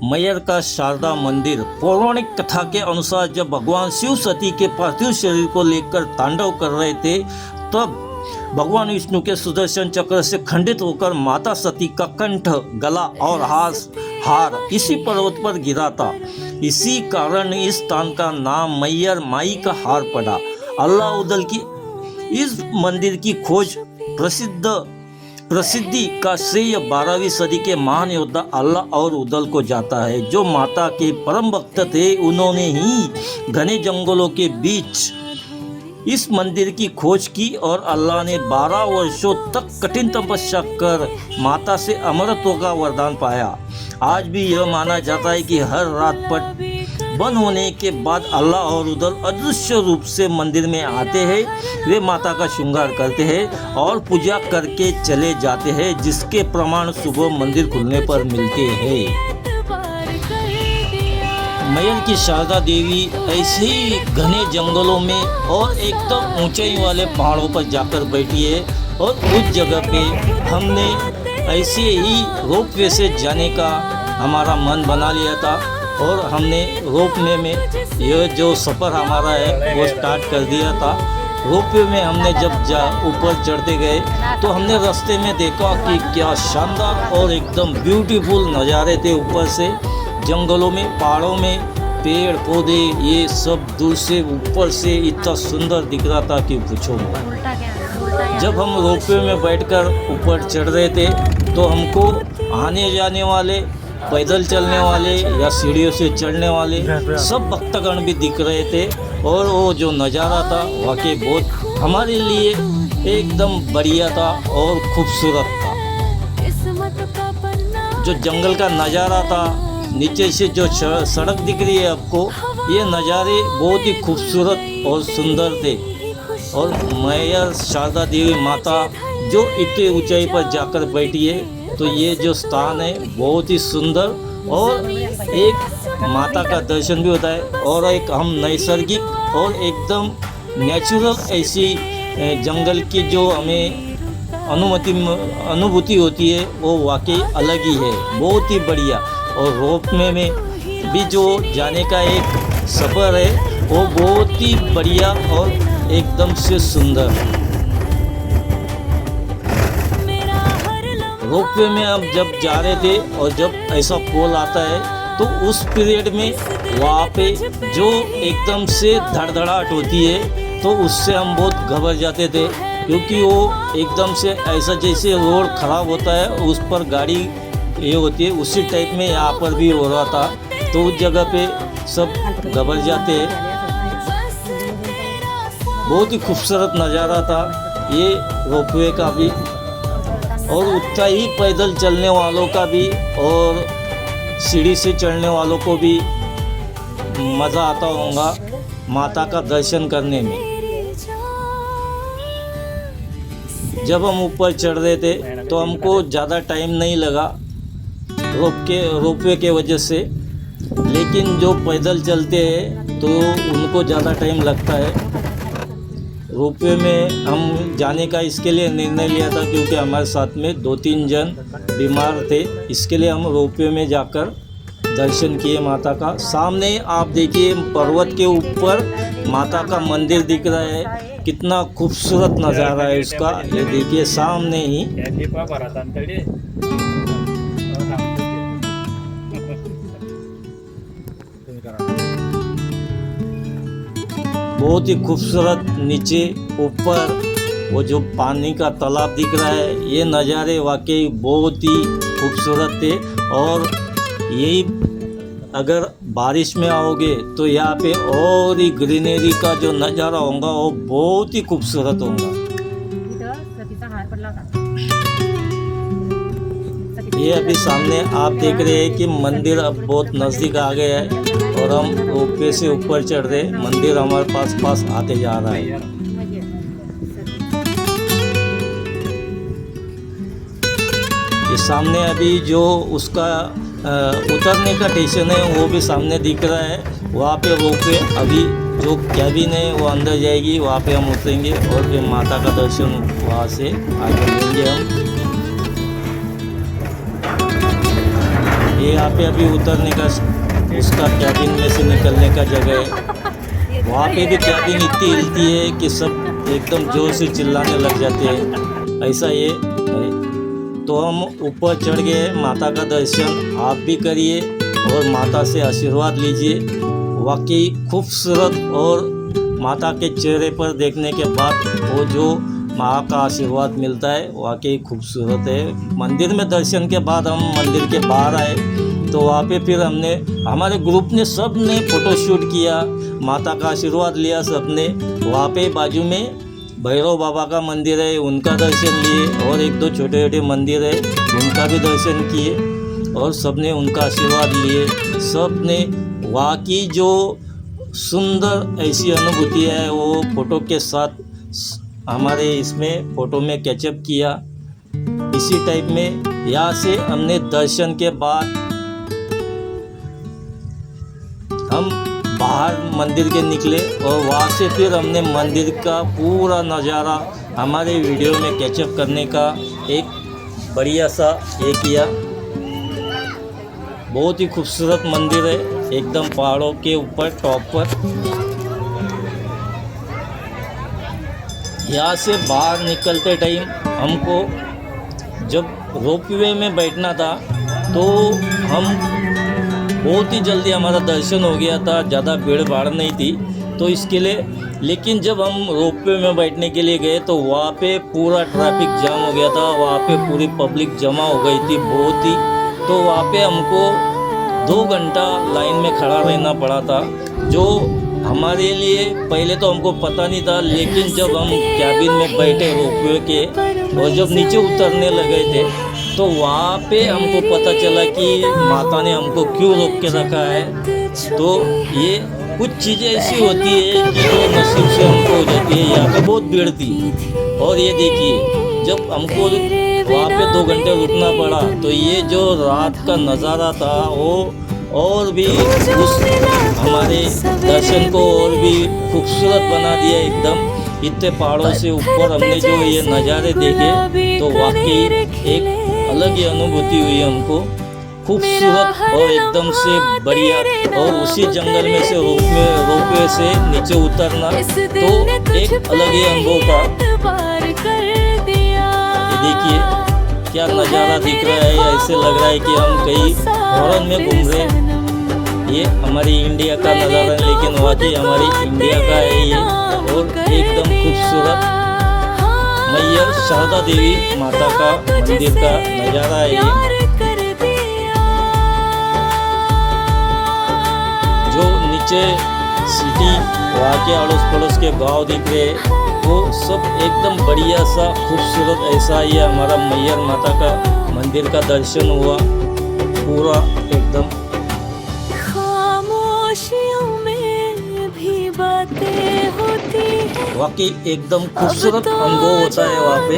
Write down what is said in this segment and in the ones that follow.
मैयर का शारदा मंदिर। पौराणिक कथा के अनुसार जब भगवान शिव सती के पार्थिव शरीर को लेकर तांडव कर रहे थे तब भगवान विष्णु के सुदर्शन चक्र से खंडित होकर माता सती का कंठ, गला और हार इसी पर्वत पर गिरा था। इसी कारण इस स्थान का नाम मैयर माई का हार पड़ा। अल्लाह उदल की इस मंदिर की खोज प्रसिद्धि का श्रेय 12वीं सदी के महान योद्धा अल्लाह और उदल को जाता है, जो माता के परम भक्त थे। उन्होंने ही घने जंगलों के बीच इस मंदिर की खोज की और अल्लाह ने 12 वर्षों तक कठिन तपस्या कर माता से अमरत्व का वरदान पाया। आज भी यह माना जाता है कि हर रात पट बंद होने के बाद अल्लाह और उदल अदृश्य रूप से मंदिर में आते हैं। वे माता का श्रृंगार करते हैं और पूजा करके चले जाते हैं, जिसके प्रमाण सुबह मंदिर खुलने पर मिलते हैं। मैयर की शारदा देवी ऐसे ही घने जंगलों में और एकदम ऊंचाई वाले पहाड़ों पर जाकर बैठी है और उस जगह पे हमने ऐसे ही रोपवे से जाने का हमारा मन बना लिया था और हमने रोपवे में यह जो सफ़र हमारा है वो स्टार्ट कर दिया था। रोपवे में हमने जब ऊपर चढ़ते गए तो हमने रास्ते में देखा कि क्या शानदार और एकदम ब्यूटीफुल नज़ारे थे। ऊपर से जंगलों में, पहाड़ों में पेड़ पौधे, ये सब दूर से ऊपर से इतना सुंदर दिख रहा था कि पूछो मत। जब हम रोपवे में बैठकर ऊपर चढ़ रहे थे तो हमको आने जाने वाले, पैदल चलने वाले या सीढ़ियों से चढ़ने वाले सब भक्तगण भी दिख रहे थे और वो जो नज़ारा था वाकई बहुत हमारे लिए एकदम बढ़िया था और खूबसूरत था। जो जंगल का नज़ारा था, नीचे से जो सड़क दिख रही है आपको, ये नज़ारे बहुत ही खूबसूरत और सुंदर थे। और मैयर शारदा देवी माता जो इतनी ऊंचाई पर जाकर बैठी है, तो ये जो स्थान है बहुत ही सुंदर और एक माता का दर्शन भी होता है और एक हम नैसर्गिक और एकदम नेचुरल ऐसी जंगल की जो हमें अनुभूति होती है वो वाकई अलग ही है, बहुत ही बढ़िया। और रोपवे में भी जो जाने का एक सफ़र है वो बहुत ही बढ़िया और एकदम से सुंदर। रोपवे में हम जब जा रहे थे और जब ऐसा पोल आता है तो उस पीरियड में वहाँ पे जो एकदम से धड़धड़ाहट होती है तो उससे हम बहुत घबरा जाते थे, क्योंकि वो एकदम से ऐसा जैसे रोड ख़राब होता है उस पर गाड़ी ये होती है, उसी टाइप में यहाँ पर भी हो रहा था। तो उस जगह पे सब घबरा जाते हैं। बहुत ही खूबसूरत नज़ारा था ये रोपवे का भी और उतना ही पैदल चलने वालों का भी और सीढ़ी से चढ़ने वालों को भी मज़ा आता होगा माता का दर्शन करने में। जब हम ऊपर चढ़ रहे थे तो हमको ज़्यादा टाइम नहीं लगा रोपवे के वजह से, लेकिन जो पैदल चलते हैं तो उनको ज़्यादा टाइम लगता है। रोपवे में हम जाने का इसके लिए निर्णय लिया था क्योंकि हमारे साथ में 2-3 जन बीमार थे, इसके लिए हम रोपवे में जाकर दर्शन किए माता का। सामने आप देखिए पर्वत के ऊपर माता का मंदिर दिख रहा है, कितना खूबसूरत नज़ारा है उसका। ये देखिए सामने ही बहुत ही खूबसूरत। नीचे ऊपर वो जो पानी का तालाब दिख रहा है, ये नज़ारे वाकई बहुत ही खूबसूरत थे। और यही अगर बारिश में आओगे तो यहाँ पे और ही ग्रीनरी का जो नज़ारा होगा वो बहुत ही खूबसूरत होगा। ये अभी सामने आप देख रहे हैं कि मंदिर अब बहुत नज़दीक आ गया है और हम रोपवे से ऊपर चढ़ रहे, मंदिर हमारे पास आते जा रहा है। ये सामने अभी जो उसका उतरने का स्टेशन है वो भी सामने दिख रहा है। वहाँ पे रोपवे अभी जो कैबिन है वो अंदर जाएगी, वहाँ पे हम उतरेंगे और फिर माता का दर्शन वहाँ से आगे लेंगे हम। ये यहाँ पे अभी उतरने का उसका कैबिन में से निकलने का जगह है। वहाँ पे भी कैबिन इतनी हिलती है कि सब एकदम जोर से चिल्लाने लग जाते हैं, ऐसा ये है। तो हम ऊपर चढ़ गए, माता का दर्शन आप भी करिए और माता से आशीर्वाद लीजिए। वाकई खूबसूरत, और माता के चेहरे पर देखने के बाद वो जो माँ का आशीर्वाद मिलता है वाकई खूबसूरत है। मंदिर में दर्शन के बाद हम मंदिर के बाहर आए तो वहाँ पे फिर हमने, हमारे ग्रुप ने सब ने फ़ोटोशूट किया, माता का आशीर्वाद लिया सबने। वहाँ पे बाजू में भैरव बाबा का मंदिर है, उनका दर्शन लिए, और एक दो छोटे छोटे मंदिर है उनका भी दर्शन किए और सब ने उनका आशीर्वाद लिए। सब ने वहाँ की जो सुंदर ऐसी अनुभूति है वो फ़ोटो के साथ हमारे इसमें फ़ोटो में कैचअप किया। इसी टाइप में यहाँ से हमने दर्शन के बाद हम बाहर मंदिर के निकले और वहाँ से फिर हमने मंदिर का पूरा नज़ारा हमारे वीडियो में कैचअप करने का एक बढ़िया सा ये किया। बहुत ही खूबसूरत मंदिर है, एकदम पहाड़ों के ऊपर टॉप पर। यहाँ से बाहर निकलते टाइम हमको जब रोपवे में बैठना था तो हम बहुत ही जल्दी हमारा दर्शन हो गया था, ज़्यादा भीड़ भाड़ नहीं थी तो इसके लिए। लेकिन जब हम रोपवे में बैठने के लिए गए तो वहाँ पे पूरा ट्रैफिक जाम हो गया था, वहाँ पे पूरी पब्लिक जमा हो गई थी बहुत ही। तो वहाँ पे हमको 2 घंटा लाइन में खड़ा रहना पड़ा था, जो हमारे लिए पहले तो हमको पता नहीं था। लेकिन जब हम कैबिन में बैठे रोपवे के और जब नीचे उतरने लगे थे तो वहाँ पे हमको पता चला कि माता ने हमको क्यों रोक के रखा है। तो ये कुछ चीज़ें ऐसी होती है कि जो नसीब से हमको हो जाती है। यहाँ पे बहुत भीड़ थी और ये देखिए जब हमको वहाँ पे 2 घंटे रुकना पड़ा तो ये जो रात का नज़ारा था वो और भी उस हमारे दर्शन को और भी खूबसूरत बना दिया एकदम। इतने पहाड़ों से ऊपर हमने जो ये नज़ारे देखे तो वाकई एक अलग ही अनुभूति हुई हमको, खूबसूरत और एकदम से बढ़िया। और उसी जंगल में से रोपवे से नीचे उतरना तो एक अलग ही अनुभव था। ये देखिए क्या नज़ारा दिख रहा है, ऐसे लग रहा है कि हम कहीं फॉरेन में घूम रहे हैं। ये हमारी इंडिया का नज़ारा है, लेकिन वाकई हमारी इंडिया का है ये, और एकदम खूबसूरत मैया शारदा देवी माता का मंदिर का नज़ारा है ये। जो नीचे सिटी वहाँ के अड़ोस पड़ोस के गांव दिख रहे वो सब एकदम बढ़िया सा खूबसूरत। ऐसा ही हमारा मैया माता का मंदिर का दर्शन हुआ पूरा एकदम। खामोशियों में भी बातें होती हैं, वाकई एकदम खूबसूरत अनुभव होता है वहाँ पे।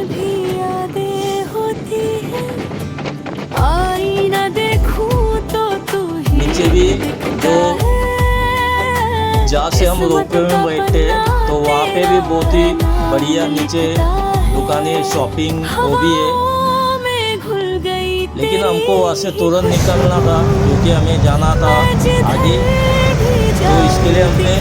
भी यादें होती हैं, आईना देखूं तो तू ही नीचे भी जो जहाँ से हम रोपवे में बैठे तो वहाँ पे भी बहुत ही बढ़िया नीचे दुकानें शॉपिंग वो भी है। लेकिन हमको वहाँ से तुरंत निकलना था क्योंकि हमें जाना था आगे। तो इसके लिए हमने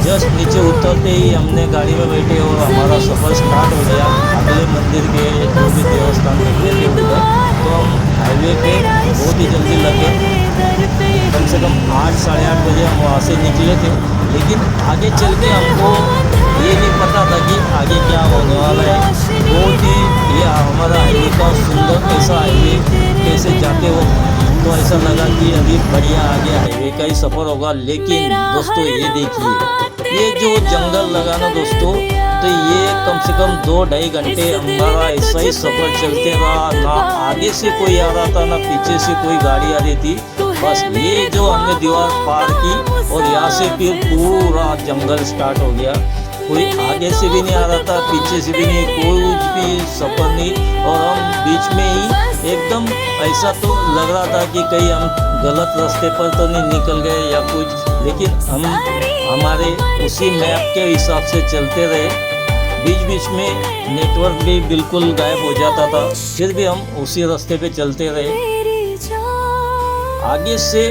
जस्ट नीचे उतरते ही हमने गाड़ी में बैठे और हमारा सफ़र स्टार्ट हो गया अगले मंदिर के जो भी देवस्थान निकले थे उधर। तो हम हाईवे पे बहुत ही जल्दी लगे, कम से कम 8 साढ़े 8 बजे हम वहाँ से निकले थे। लेकिन आगे चल के हमको ये नहीं पता था कि आगे क्या होने वाला है। बहुत ही ये हमारा हाईवे का सुंदर ऐसा हाईवे कैसे जाते हो तो ऐसा लगा कि अभी बढ़िया आगे हाईवे का ही सफ़र होगा। लेकिन दोस्तों ये देखिए ये जो जंगल लगा ना दोस्तों, तो ये कम से कम 2-2.5 घंटे हमारा ऐसा ही सफ़र चलते रहा। ना आगे से कोई आ रहा था ना पीछे से कोई गाड़ी आ रही थी। बस ये जो हमने दीवार पार की और यहाँ से फिर पूरा जंगल स्टार्ट हो गया। कोई आगे से भी नहीं आ रहा था पीछे से भी नहीं, कोई भी सफ़र नहीं। और हम बीच में ही एकदम ऐसा तो लग रहा था कि कहीं हम गलत रास्ते पर तो नहीं निकल गए या कुछ। लेकिन हम हमारे उसी मैप के हिसाब से चलते रहे। बीच बीच में नेटवर्क भी बिल्कुल गायब हो जाता था, फिर भी हम उसी रास्ते पे चलते रहे। आगे से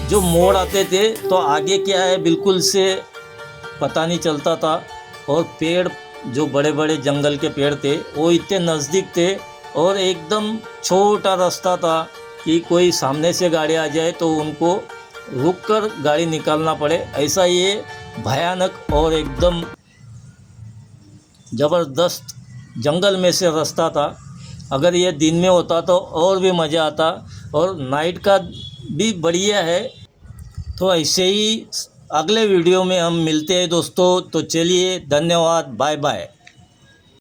जो मोड़ आते थे तो आगे क्या है बिल्कुल से पता नहीं चलता था, और पेड़ जो बड़े बड़े जंगल के पेड़ थे वो इतने नज़दीक थे, और एकदम छोटा रास्ता था कि कोई सामने से गाड़ी आ जाए तो उनको रुककर गाड़ी निकालना पड़े, ऐसा ये भयानक और एकदम ज़बरदस्त जंगल में से रास्ता था। अगर ये दिन में होता तो और भी मज़ा आता, और नाइट का भी बढ़िया है। तो ऐसे ही अगले वीडियो में हम मिलते हैं दोस्तों। तो चलिए, धन्यवाद, बाय बाय।